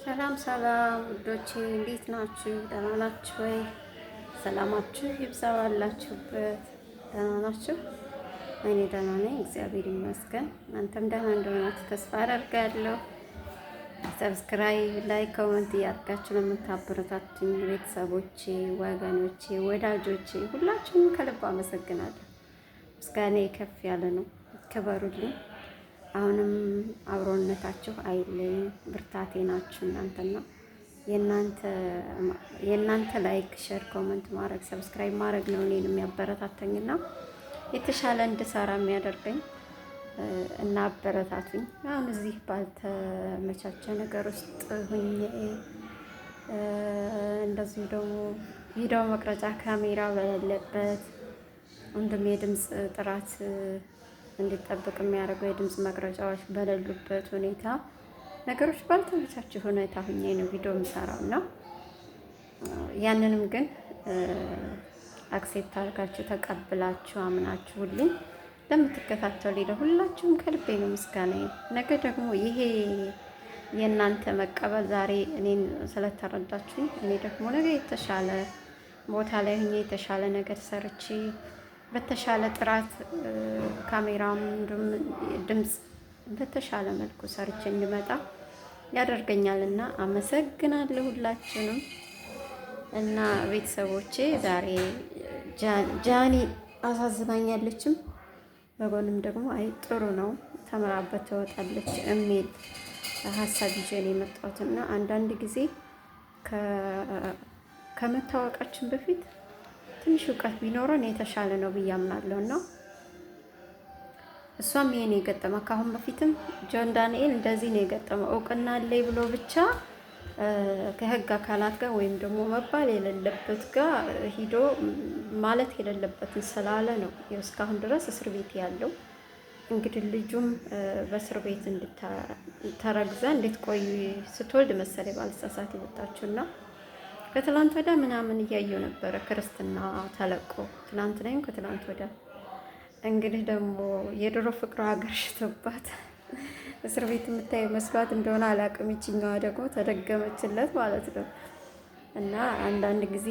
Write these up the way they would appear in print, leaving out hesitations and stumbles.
ሰላም ሰላም ውዶቼ እንዴት ናችሁ? ደህና ናችሁ ወይ? ሰላማችሁ ይብዛ ባላችሁበት። ደህና ናችሁ? እኔ ደህና ነኝ፣ እግዚአብሔር ይመስገን። እናንተም ደህና እንደሆናችሁ ተስፋ አደርጋለሁ። ሰብስክራይብ፣ ላይክ፣ ኮመንት እያደረጋችሁ ለምታበረታቱኝ ቤተሰቦቼ፣ ወገኖቼ፣ ወዳጆቼ ሁላችሁም ከልብ አመሰግናለሁ። ምስጋናዬ ከፍ ያለ ነው። ክበሩልኝ። አሁንም አብሮነታችሁ አይለኝ፣ ብርታቴ ናችሁ እናንተና የእናንተ ላይክ፣ ሼር፣ ኮመንት ማድረግ ሰብስክራይብ ማድረግ ነው እኔን የሚያበረታተኝና የተሻለ እንድሰራ የሚያደርገኝ እና አበረታቱኝ። አሁን እዚህ ባልተመቻቸ ነገር ውስጥ ሁኜ እንደዚሁ ደግሞ ቪዲዮ መቅረጫ ካሜራ በሌለበት እንዲሁም የድምፅ ጥራት እንዲጠብቅ የሚያደርገው የድምፅ መቅረጫዎች በሌሉበት ሁኔታ ነገሮች ባልተመቻቸው ሁኔታ ሁኜ ነው ቪዲዮ የምሰራው እና ያንንም ግን አክሴፕት አድርጋችሁ ተቀብላችሁ አምናችሁልኝ ለምትከታተሉ ለሁላችሁም ከልቤ ነው ምስጋናዬ። ነገ ደግሞ ይሄ የእናንተ መቀበል ዛሬ እኔን ስለተረዳችሁኝ እኔ ደግሞ ነገ የተሻለ ቦታ ላይ ሁኜ የተሻለ ነገር ሰርቼ በተሻለ ጥራት ካሜራም ድምፅ በተሻለ መልኩ ሰርቼ እንድመጣ ያደርገኛልና አመሰግናለሁ ሁላችሁንም። እና ቤተሰቦቼ ዛሬ ጃኒ አሳዝናኛለችም በጎንም ደግሞ አይ ጥሩ ነው ተምራበት ትወጣለች የሚል ሀሳብ ይዤ ነው የመጣሁትና አንዳንድ ጊዜ ከመታወቃችን በፊት ትንሽ እውቀት ቢኖረን የተሻለ ነው ብዬ አምናለሁ። እና እሷም ይሄን የገጠመው ከአሁን በፊትም ጆን ዳንኤል እንደዚህ ነው የገጠመው። እውቅና አለኝ ብሎ ብቻ ከህግ አካላት ጋር ወይም ደግሞ መባል የሌለበት ጋር ሂዶ ማለት የሌለበትን ስላለ ነው እስካሁን ድረስ እስር ቤት ያለው። እንግዲህ ልጁም በእስር ቤት ተረግዛ እንድትቆይ ስትወልድ መሰለኝ ባልሳሳት የወጣችውና ከትላንት ወዳ ምናምን እያየው ነበረ ክርስትና ተለቆ ትላንት ላይም ከትላንት ወዳ እንግዲህ ደግሞ የድሮ ፍቅሯ ሀገር ሽቶባት እስር ቤት የምታየው መስሏት እንደሆነ አላውቅም። ይችኛዋ ደግሞ ተደገመችለት ማለት ነው። እና አንዳንድ ጊዜ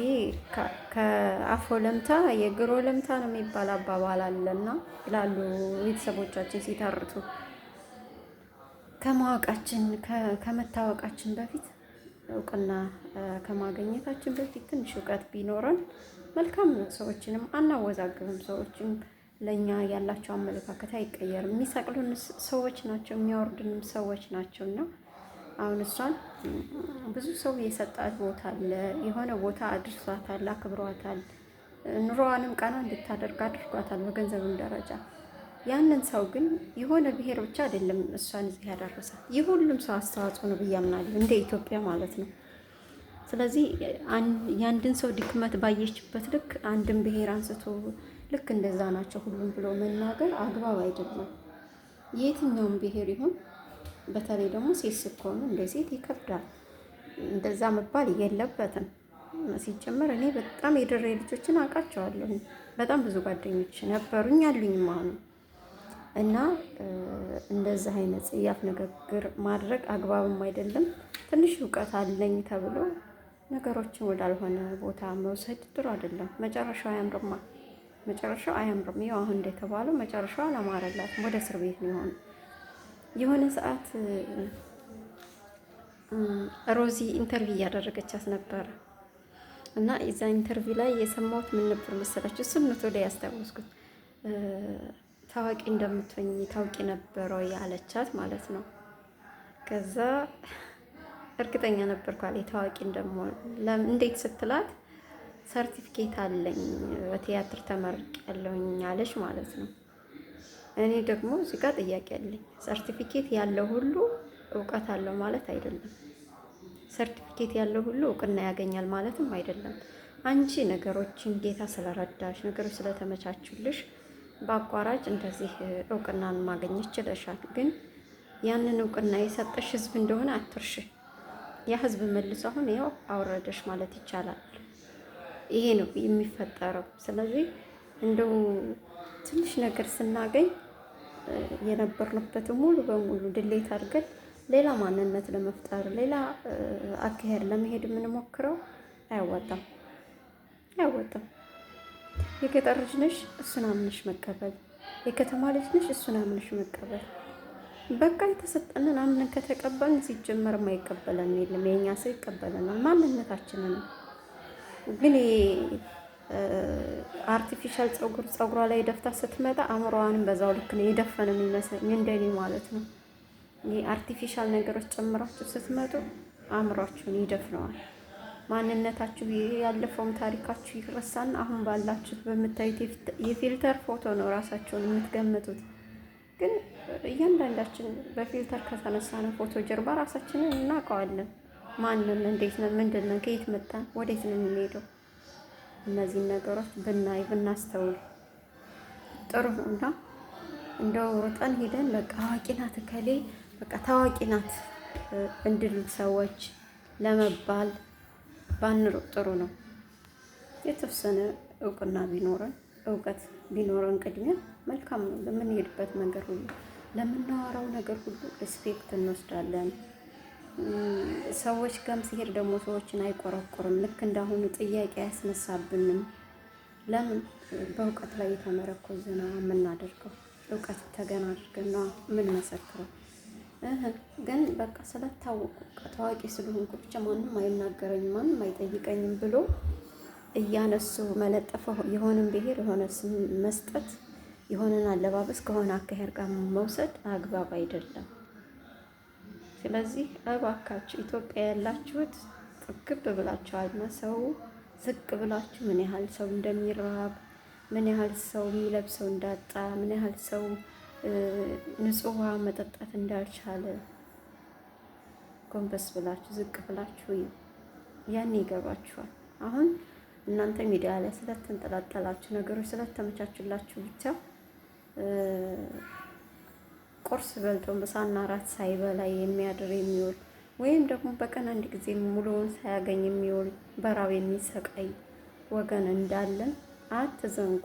ከአፎ ለምታ የግሮ ለምታ ነው የሚባል አባባል አለና ይላሉ ቤተሰቦቻችን ሲተርቱ። ከመታወቃችን በፊት እውቅና ከማግኘታችን በፊት ትንሽ እውቀት ቢኖረን መልካም ነው። ሰዎችንም አናወዛግብም። ሰዎችም ለእኛ ያላቸው አመለካከት አይቀየርም። የሚሰቅሉን ሰዎች ናቸው፣ የሚያወርዱንም ሰዎች ናቸው። እና አሁን እሷን ብዙ ሰው የሰጣት ቦታ አለ፣ የሆነ ቦታ አድርሷታል፣ አክብሯታል፣ ኑሮዋንም ቀና እንድታደርግ አድርጓታል በገንዘብም ደረጃ። ያንን ሰው ግን የሆነ ብሔር ብቻ አይደለም እሷን እዚህ ያደረሳት፣ የሁሉም ሰው አስተዋጽኦ ነው ብዬ አምናለሁ፣ እንደ ኢትዮጵያ ማለት ነው። ስለዚህ የአንድን ሰው ድክመት ባየችበት ልክ አንድን ብሔር አንስቶ ልክ እንደዛ ናቸው ሁሉም ብሎ መናገር አግባብ አይደለም። የትኛውም ብሔር ይሁን፣ በተለይ ደግሞ ሴት ስትሆኑ እንደ ሴት ይከብዳል። እንደዛ መባል የለበትም። ሲጀመር እኔ በጣም የድሬ ልጆችን አውቃቸዋለሁ። በጣም ብዙ ጓደኞች ነበሩኝ አሉኝም አሁን እና እንደዚህ አይነት ጽያፍ ንግግር ማድረግ አግባብም አይደለም። ትንሽ እውቀት አለኝ ተብሎ ነገሮችን ወዳልሆነ ቦታ መውሰድ ጥሩ አይደለም። መጨረሻው አያምርም። ይኸው አሁን እንደተባለው መጨረሻው አላማረላትም። ወደ እስር ቤት ነው የሆነው። የሆነ ሰዓት ሮዚ ኢንተርቪው እያደረገቻት ነበረ እና የዛ ኢንተርቪው ላይ የሰማሁት ምን ነበር መሰላችሁ? እሱን ነው ወደ ያስታወስኩት። ታዋቂ እንደምትሆኝ ታውቂ ነበረ ያለቻት ማለት ነው። ከዛ እርግጠኛ ነበርኩ አለ ታዋቂ እንደምሆን። እንዴት ስትላት ሰርቲፊኬት አለኝ በቲያትር ተመርቄያለሁኝ አለች ማለት ነው። እኔ ደግሞ እዚህ ጋር ጥያቄ አለኝ። ሰርቲፊኬት ያለው ሁሉ እውቀት አለው ማለት አይደለም። ሰርቲፊኬት ያለው ሁሉ እውቅና ያገኛል ማለትም አይደለም። አንቺ ነገሮችን ጌታ ስለረዳሽ፣ ነገሮች ስለተመቻቹልሽ በአቋራጭ እንደዚህ እውቅናን ማግኘት ችለሻል። ግን ያንን እውቅና የሰጠሽ ህዝብ እንደሆነ አትርሽ። ያ ህዝብ መልሶ አሁን ያው አወረደሽ ማለት ይቻላል። ይሄ ነው የሚፈጠረው። ስለዚህ እንደው ትንሽ ነገር ስናገኝ የነበርንበትን ሙሉ በሙሉ ድሌት አድርገን ሌላ ማንነት ለመፍጠር ሌላ አካሄድ ለመሄድ የምንሞክረው አያዋጣም፣ አያዋጣም። የገጠር ልጅ ነሽ፣ እሱን አምነሽ መቀበል። የከተማ ልጅ ነሽ፣ እሱን አምነሽ መቀበል። በቃ የተሰጠንን አምነን ከተቀበልን ሲጀመር የማይቀበለን የለም። የኛ ሰው ይቀበለናል፣ ማንነታችንን ነው። ግን አርቲፊሻል ፀጉሯ ላይ ደፍታ ስትመጣ አእምሮዋንም በዛው ልክ ነው የደፈነ የሚመስለኝ እንደኔ ማለት ነው። ይሄ አርቲፊሻል ነገሮች ጨምራችሁ ስትመጡ አእምሯችሁን ይደፍነዋል። ማንነታችሁ ያለፈውም ታሪካችሁ ይረሳና አሁን ባላችሁት በምታዩት የፊልተር ፎቶ ነው ራሳችሁን የምትገምቱት። ግን እያንዳንዳችን በፊልተር ከተነሳነው ፎቶ ጀርባ ራሳችንን እናውቀዋለን። ማንን፣ እንዴት ነን፣ ምንድን ነን፣ ከየት መጣን፣ ወዴት ነው የምንሄደው? እነዚህን ነገሮች ብናይ ብናስተውል ጥሩ ነው እና እንደው ሩጠን ሄደን በቃ አዋቂ ናት እከሌ በቃ ታዋቂ ናት እንድሉ ሰዎች ለመባል ባንሮጥ ጥሩ ነው። የተወሰነ እውቅና ቢኖረን እውቀት ቢኖረን ቅድሚያ መልካም ነው። ለምንሄድበት ነገር ሁሉ ለምናወራው ነገር ሁሉ ሪስፔክት እንወስዳለን። ሰዎች ጋርም ሲሄድ ደግሞ ሰዎችን አይቆረቁርም። ልክ እንዳሁኑ ጥያቄ አያስነሳብንም። ለምን? በእውቀት ላይ የተመረኮዘ ነው የምናደርገው። እውቀት ተገን አድርገን ነው የምንመሰክረው። ግን በቃ ስለታወቁ ታዋቂ ስለሆንኩ ብቻ ማንም አይናገረኝም፣ ማንም አይጠይቀኝም ብሎ እያነሱ መለጠፈው የሆነን ብሄር የሆነ ስም መስጠት፣ የሆነን አለባበስ ከሆነ አካሄድ ጋር መውሰድ አግባብ አይደለም። ስለዚህ እባካችሁ ኢትዮጵያ ያላችሁት ጥግብ ብላችኋልና ሰው ዝቅ ብላችሁ ምን ያህል ሰው እንደሚራብ፣ ምን ያህል ሰው የሚለብሰው እንዳጣ፣ ምን ያህል ሰው ንጹህ ውሃ መጠጣት እንዳልቻለ ጎንበስ ብላችሁ ዝቅ ብላችሁ ያኔ ይገባችኋል። አሁን እናንተ ሚዲያ ላይ ስለተንጠላጠላችሁ ነገሮች ስለተመቻቹላችሁ ብቻ ቁርስ በልቶ ምሳና ራት ሳይበላ የሚያድር የሚውል ወይም ደግሞ በቀን አንድ ጊዜ ሙሉውን ሳያገኝ የሚውል በራብ የሚሰቃይ ወገን እንዳለን አትዘንጉ።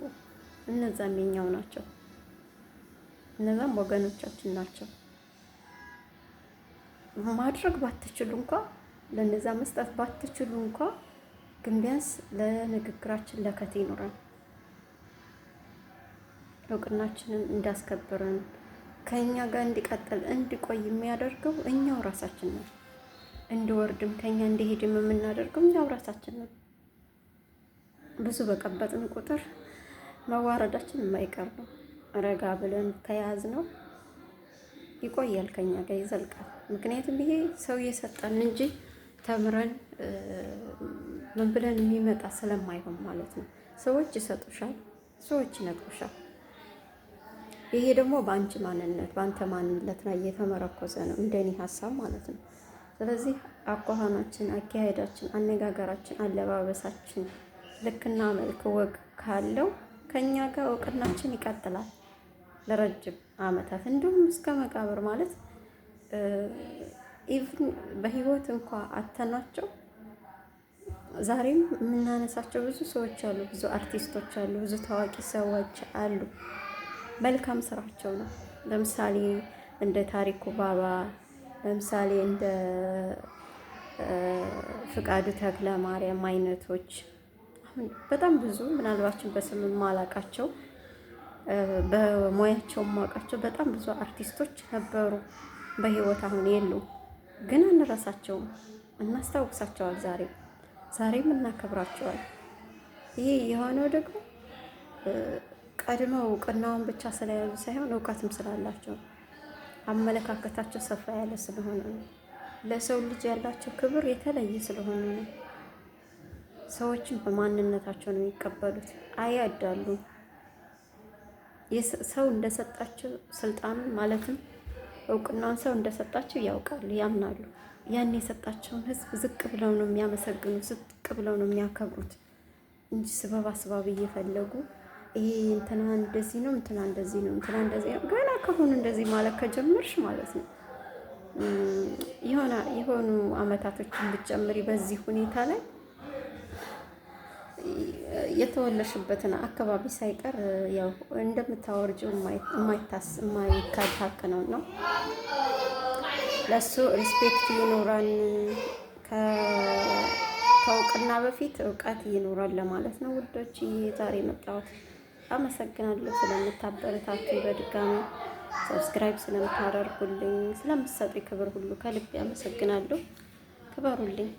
እነዛም የኛው ናቸው፣ እነዛም ወገኖቻችን ናቸው። ማድረግ ባትችሉ እንኳ ለነዛ መስጠት ባትችሉ እንኳ ግን ቢያንስ ለንግግራችን ለከት ይኖረን፣ እውቅናችንን እንዳስከብረን ከኛ ጋር እንዲቀጥል እንዲቆይ የሚያደርገው እኛው ራሳችን ነው። እንዲወርድም ከኛ እንዲሄድም የምናደርገው እኛው ራሳችን ነው። ብዙ በቀበጥን ቁጥር መዋረዳችን የማይቀር ነው። ረጋ ብለን ከያዝ ነው ይቆያል፣ ከኛ ጋር ይዘልቃል። ምክንያቱም ይሄ ሰው እየሰጠን እንጂ ተምረን ምን ብለን የሚመጣ ስለማይሆን ማለት ነው። ሰዎች ይሰጡሻል፣ ሰዎች ይነግሩሻል። ይሄ ደግሞ በአንቺ ማንነት በአንተ ማንነት ላይ እየተመረኮዘ ነው፣ እንደኔ ሀሳብ ማለት ነው። ስለዚህ አኳኋናችን፣ አካሄዳችን፣ አነጋገራችን፣ አለባበሳችን ልክና መልክ ወግ ካለው ከኛ ጋር እውቅናችን ይቀጥላል ለረጅም ዓመታት እንዲሁም እስከ መቃብር ማለት ኢቭን በህይወት እንኳ አተናቸው ዛሬም የምናነሳቸው ብዙ ሰዎች አሉ፣ ብዙ አርቲስቶች አሉ፣ ብዙ ታዋቂ ሰዎች አሉ። መልካም ስራቸው ነው። ለምሳሌ እንደ ታሪኩ ባባ፣ ለምሳሌ እንደ ፍቃዱ ተክለ ማርያም አይነቶች አሁን በጣም ብዙ ምናልባችን በስም ማላቃቸው በሙያቸው ማውቃቸው በጣም ብዙ አርቲስቶች ነበሩ በህይወት አሁን የሉ፣ ግን አንረሳቸውም፣ እናስታውሳቸዋል። ዛሬም እናከብራቸዋል። ይሄ የሆነው ደግሞ ቀድመው እውቅናውን ብቻ ስለያዙ ሳይሆን እውቀትም ስላላቸው አመለካከታቸው ሰፋ ያለ ስለሆነ ነው። ለሰው ልጅ ያላቸው ክብር የተለየ ስለሆነ ነው። ሰዎችን በማንነታቸው ነው የሚቀበሉት፣ አያዳሉም። ሰው እንደሰጣቸው ስልጣኑን ማለትም እውቅናውን ሰው እንደሰጣቸው ያውቃሉ፣ ያምናሉ። ያን የሰጣቸውን ህዝብ ዝቅ ብለው ነው የሚያመሰግኑ፣ ዝቅ ብለው ነው የሚያከብሩት እንጂ ስበብ አስባብ እየፈለጉ ይሄ እንትና እንደዚህ ነው፣ እንትና እንደዚህ ነው፣ እንትና እንደዚህ ነው። ገና ከሆኑ እንደዚህ ማለት ከጀመርሽ ማለት ነው የሆኑ አመታቶችን ብትጨምሪ በዚህ ሁኔታ ላይ የተወለሽበትን አካባቢ ሳይቀር ያው እንደምታወርጂው የማይካድ ሀቅ ነው። ለሱ ሪስፔክት ይኖራን ከእውቅና በፊት እውቀት ይኖራል ለማለት ነው ውዶች። ዛሬ መጣሁት። አመሰግናለሁ ስለምታበረታቱ፣ በድጋሚ ሰብስክራይብ ስለምታደርጉልኝ፣ ስለምትሰጡኝ ክብር ሁሉ ከልብ አመሰግናለሁ። ክበሩልኝ።